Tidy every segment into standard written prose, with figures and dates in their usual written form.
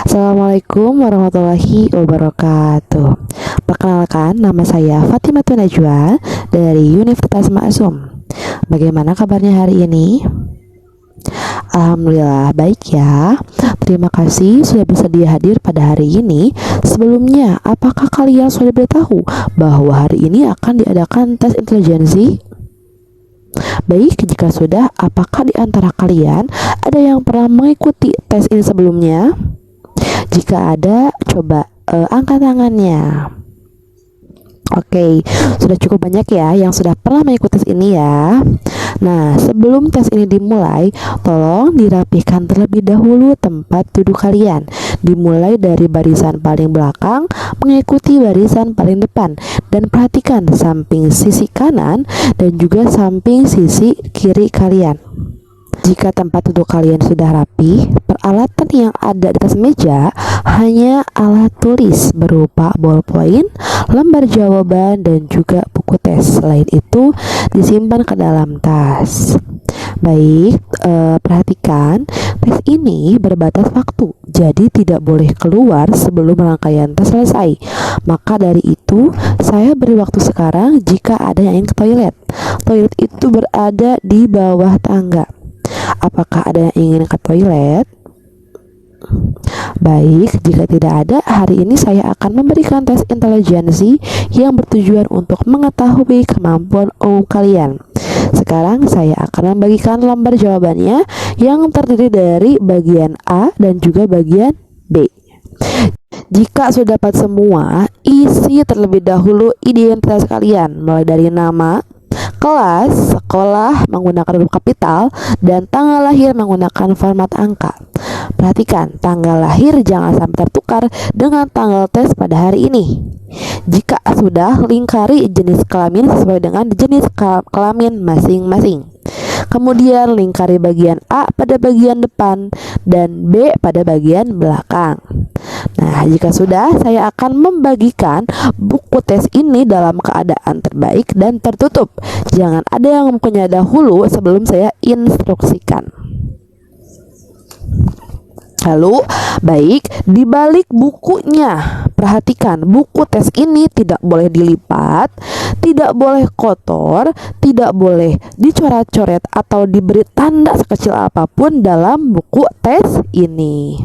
Assalamualaikum warahmatullahi wabarakatuh. Perkenalkan, nama saya Fatimah Najwa dari Universitas Maksum. Bagaimana kabarnya hari ini? Alhamdulillah baik ya. Terima kasih sudah bersedia hadir pada hari ini. Sebelumnya, apakah kalian sudah beritahu bahwa hari ini akan diadakan tes intelijensi? Baik, jika sudah, apakah di antara kalian ada yang pernah mengikuti tes ini sebelumnya? Jika ada, coba angkat tangannya. Oke, sudah cukup banyak ya yang sudah pernah mengikuti tes ini ya. Nah, sebelum tes ini dimulai, tolong dirapihkan terlebih dahulu tempat duduk kalian. Dimulai dari barisan paling belakang, mengikuti barisan paling depan. Dan perhatikan samping sisi kanan dan juga samping sisi kiri kalian. Jika tempat duduk kalian sudah rapi, peralatan yang ada di atas meja hanya alat tulis berupa ballpoint, lembar jawaban, dan juga buku tes. Selain itu, disimpan ke dalam tas. Baik, perhatikan, tes ini berbatas waktu, jadi tidak boleh keluar sebelum rangkaian tes selesai. Maka dari itu, saya beri waktu sekarang jika ada yang ingin ke toilet. Toilet itu berada di bawah tangga. Apakah ada yang ingin ke toilet? Baik, jika tidak ada, hari ini saya akan memberikan tes intelijensi yang bertujuan untuk mengetahui kemampuan umum kalian. Sekarang saya akan membagikan lembar jawabannya yang terdiri dari bagian A dan juga bagian B. Jika sudah dapat semua, isi terlebih dahulu identitas kalian, mulai dari nama, kelas, sekolah menggunakan huruf kapital, dan tanggal lahir menggunakan format angka. Perhatikan, tanggal lahir jangan sampai tertukar dengan tanggal tes pada hari ini. Jika sudah, lingkari jenis kelamin sesuai dengan jenis kelamin masing-masing. Kemudian lingkari bagian A pada bagian depan dan B pada bagian belakang. Nah, jika sudah, saya akan membagikan buku tes ini dalam keadaan terbaik dan tertutup. Jangan ada yang mempunyai dahulu sebelum saya instruksikan. Lalu, baik, di balik bukunya, perhatikan, buku tes ini tidak boleh dilipat, tidak boleh kotor, tidak boleh dicoret-coret atau diberi tanda sekecil apapun dalam buku tes ini.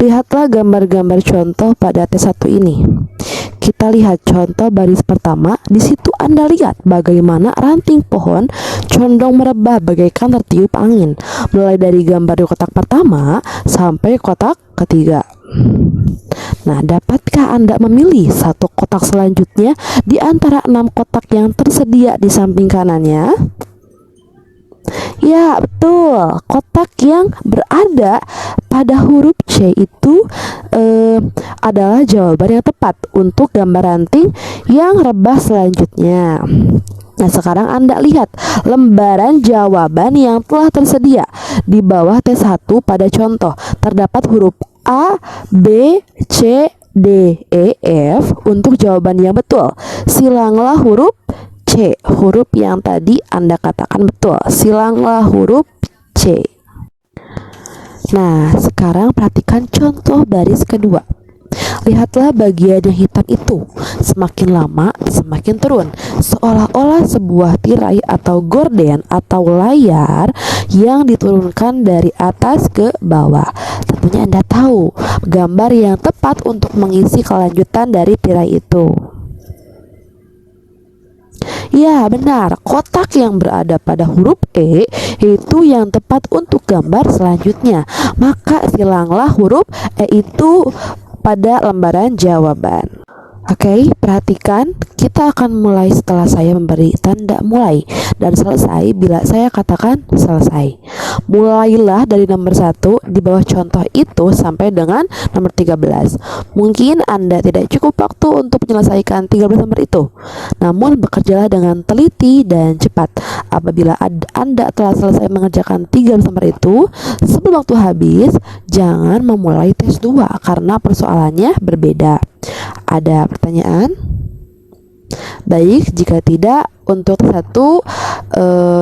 Lihatlah gambar-gambar contoh pada tes 1 ini. Kita lihat contoh baris pertama. Di situ Anda lihat bagaimana ranting pohon condong merebah bagaikan tertiup angin, mulai dari gambar di kotak pertama sampai kotak ketiga. Nah, dapatkah Anda memilih satu kotak selanjutnya di antara 6 kotak yang tersedia di samping kanannya? Ya, betul. Kotak yang berada pada huruf C itu adalah jawaban yang tepat untuk gambar ranting yang rebah selanjutnya. Nah, sekarang Anda lihat lembaran jawaban yang telah tersedia di bawah tes 1 pada contoh. Terdapat huruf A, B, C, D, E, F untuk jawaban yang betul. Silanglah huruf C, huruf yang tadi Anda katakan betul. Silanglah huruf C. Nah, sekarang perhatikan contoh baris kedua. Lihatlah bagian yang hitam itu. Semakin lama, semakin turun. Seolah-olah sebuah tirai atau gorden atau layar yang diturunkan dari atas ke bawah. Tentunya Anda tahu gambar yang tepat untuk mengisi kelanjutan dari tirai itu. Ya, benar. Kotak yang berada pada huruf E itu yang tepat untuk gambar selanjutnya. Maka silanglah huruf E itu pada lembaran jawaban. Oke, perhatikan, kita akan mulai setelah saya memberi tanda mulai dan selesai bila saya katakan selesai. Mulailah dari nomor 1 di bawah contoh itu sampai dengan nomor 13. Mungkin Anda tidak cukup waktu untuk menyelesaikan 13 nomor itu, namun bekerjalah dengan teliti dan cepat. Apabila Anda telah selesai mengerjakan 13 nomor itu, sebelum waktu habis, jangan memulai tes 2 karena persoalannya berbeda. Ada pertanyaan? Baik, jika tidak, untuk satu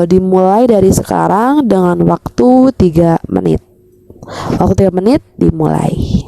dimulai dari sekarang dengan waktu 3 menit. Waktu 3 menit dimulai.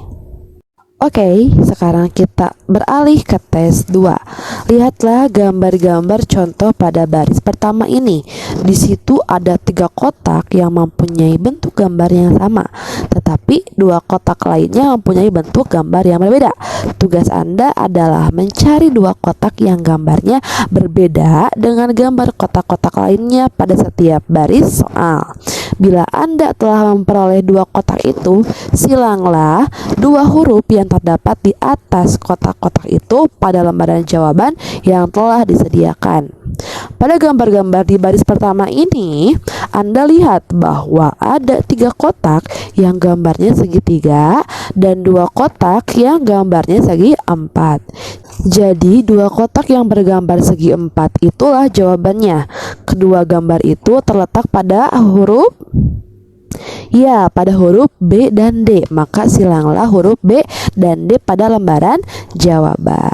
Oke, sekarang kita beralih ke tes 2. Lihatlah gambar-gambar contoh pada baris pertama ini. Di situ ada 3 kotak yang mempunyai bentuk gambar yang sama, tetapi 2 kotak lainnya mempunyai bentuk gambar yang berbeda. Tugas Anda adalah mencari 2 kotak yang gambarnya berbeda dengan gambar kotak-kotak lainnya pada setiap baris soal. Bila Anda telah memperoleh 2 kotak itu, silanglah 2 huruf yang terdapat di atas kotak-kotak itu pada lembaran jawaban yang telah disediakan. Pada gambar-gambar di baris pertama ini, Anda lihat bahwa ada 3 kotak yang gambarnya segitiga dan 2 kotak yang gambarnya segi 4. Jadi 2 kotak yang bergambar segi 4 itulah jawabannya. Kedua gambar itu terletak pada huruf pada huruf B dan D. Maka silanglah huruf B dan D pada lembaran jawaban.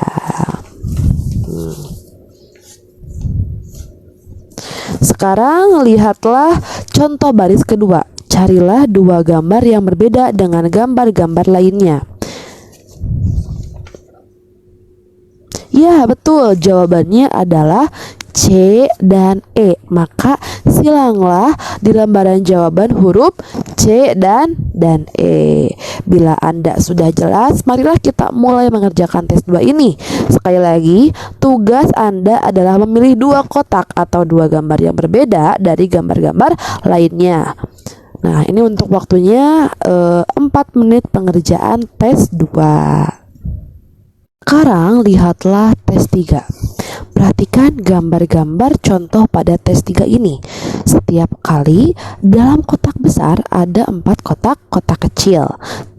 Sekarang lihatlah contoh baris kedua. Carilah 2 gambar yang berbeda dengan gambar-gambar lainnya. Ya, betul. Jawabannya adalah C dan E. Maka silanglah di lembaran jawaban huruf C dan E. Bila Anda sudah jelas, marilah kita mulai mengerjakan tes 2 ini. Sekali lagi, tugas Anda adalah memilih 2 kotak atau 2 gambar yang berbeda dari gambar-gambar lainnya. Nah, ini untuk waktunya 4 menit pengerjaan tes 2. Sekarang lihatlah tes 3. Perhatikan gambar-gambar contoh pada tes 3 ini. Setiap kali dalam kotak besar ada 4 kotak kecil.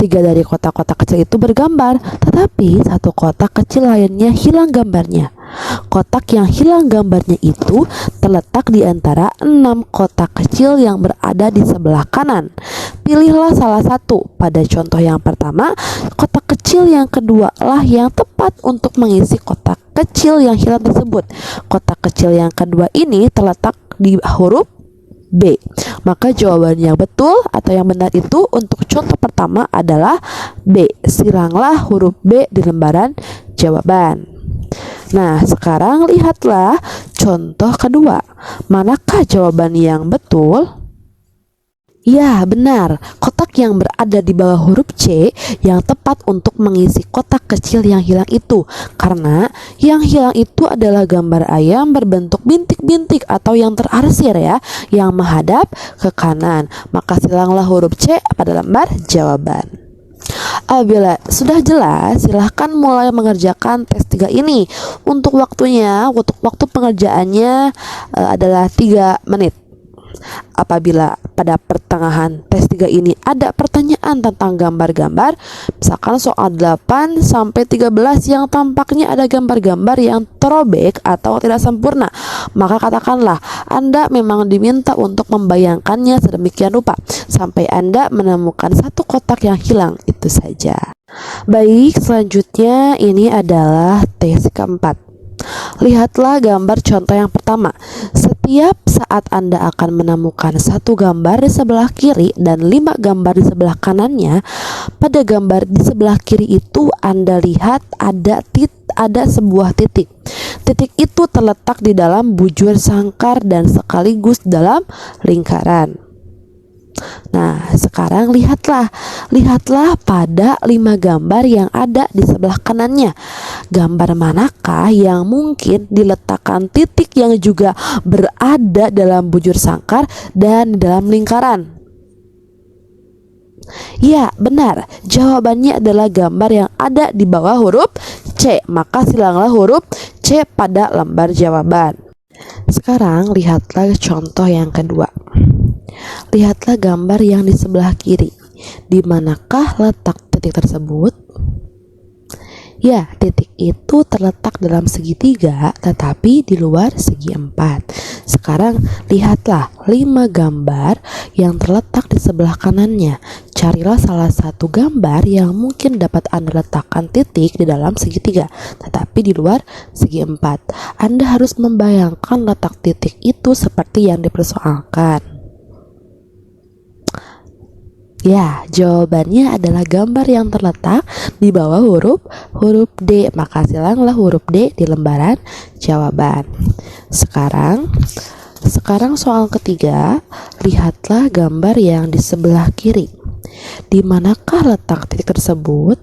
3 dari kotak-kotak kecil itu bergambar, tetapi 1 kotak kecil lainnya hilang gambarnya. Kotak yang hilang gambarnya itu terletak di antara 6 kotak kecil yang berada di sebelah kanan. Pilihlah salah satu. Pada contoh yang pertama, kotak kecil yang kedua lah yang tepat untuk mengisi kotak kecil yang hilang tersebut. Kotak kecil yang kedua ini terletak di huruf B. Maka jawaban yang betul atau yang benar itu untuk contoh pertama adalah B. Silanglah huruf B di lembaran jawaban. Nah, sekarang lihatlah contoh kedua. Manakah jawaban yang betul? Ya, benar. Kotak yang berada di bawah huruf C yang tepat untuk mengisi kotak kecil yang hilang itu. Karena yang hilang itu adalah gambar ayam berbentuk bintik-bintik atau yang terarsir ya, yang menghadap ke kanan. Maka silanglah huruf C pada lembar jawaban. Apabila sudah jelas, silahkan mulai mengerjakan tes 3 ini. Untuk waktu pengerjaannya adalah 3 menit. Apabila pada pertengahan tes 3 ini ada pertanyaan tentang gambar-gambar, misalkan soal 8 sampai 13 yang tampaknya ada gambar-gambar yang terobek atau tidak sempurna, maka katakanlah Anda memang diminta untuk membayangkannya sedemikian rupa sampai Anda menemukan 1 kotak yang hilang. Itu saja. Baik, selanjutnya ini adalah tes keempat. Lihatlah gambar contoh yang pertama. Setiap saat Anda akan menemukan 1 gambar di sebelah kiri dan 5 gambar di sebelah kanannya, pada gambar di sebelah kiri itu Anda lihat ada sebuah titik. Titik itu terletak di dalam bujur sangkar dan sekaligus dalam lingkaran. Nah, sekarang lihatlah pada 5 gambar yang ada di sebelah kanannya. Gambar manakah yang mungkin diletakkan titik yang juga berada dalam bujur sangkar dan di dalam lingkaran? Ya, benar. Jawabannya adalah gambar yang ada di bawah huruf C. Maka silanglah huruf C pada lembar jawaban. Sekarang lihatlah contoh yang kedua. Lihatlah gambar yang di sebelah kiri. Di manakah letak titik tersebut? Ya, titik itu terletak dalam segitiga tetapi di luar segi 4. Sekarang lihatlah 5 gambar yang terletak di sebelah kanannya. Carilah salah satu gambar yang mungkin dapat Anda letakkan titik di dalam segitiga tetapi di luar segi 4. Anda harus membayangkan letak titik itu seperti yang dipersoalkan. Ya, jawabannya adalah gambar yang terletak di bawah huruf D. Maka silanglah huruf D di lembaran jawaban. Sekarang soal ketiga, lihatlah gambar yang di sebelah kiri. Di manakah letak titik tersebut?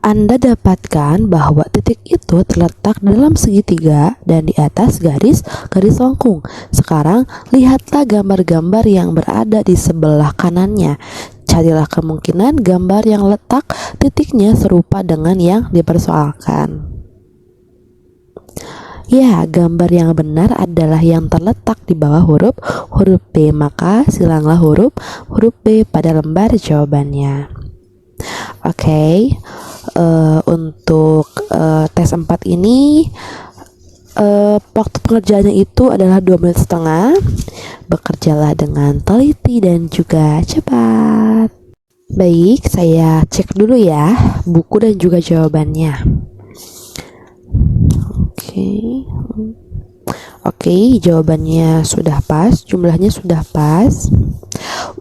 Anda dapatkan bahwa titik itu terletak dalam segitiga dan di atas garis lengkung. Sekarang lihatlah gambar-gambar yang berada di sebelah kanannya. Carilah kemungkinan gambar yang letak titiknya serupa dengan yang dipersoalkan. Ya, gambar yang benar adalah yang terletak di bawah huruf B. Maka silanglah huruf B pada lembar jawabannya. Oke. Untuk tes 4 ini waktu pengerjaannya itu adalah 2 menit setengah. Bekerjalah dengan teliti dan juga cepat. Baik, saya cek dulu ya buku dan juga jawabannya. Oke, jawabannya sudah pas, jumlahnya sudah pas.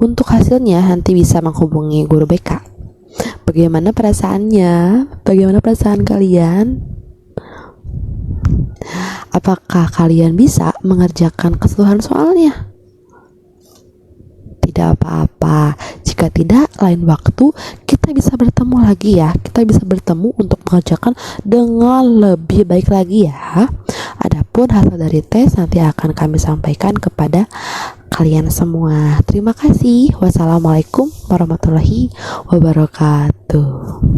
Untuk hasilnya nanti bisa menghubungi guru BK. Bagaimana perasaannya? Bagaimana perasaan kalian? Apakah kalian bisa mengerjakan keseluruhan soalnya? Tidak apa-apa. Jika tidak, lain waktu kita bisa bertemu lagi ya. Kita bisa bertemu untuk mengerjakan dengan lebih baik lagi ya. Adapun hasil dari tes nanti akan kami sampaikan kepada kalian semua. Terima kasih. Wassalamualaikum warahmatullahi wabarakatuh.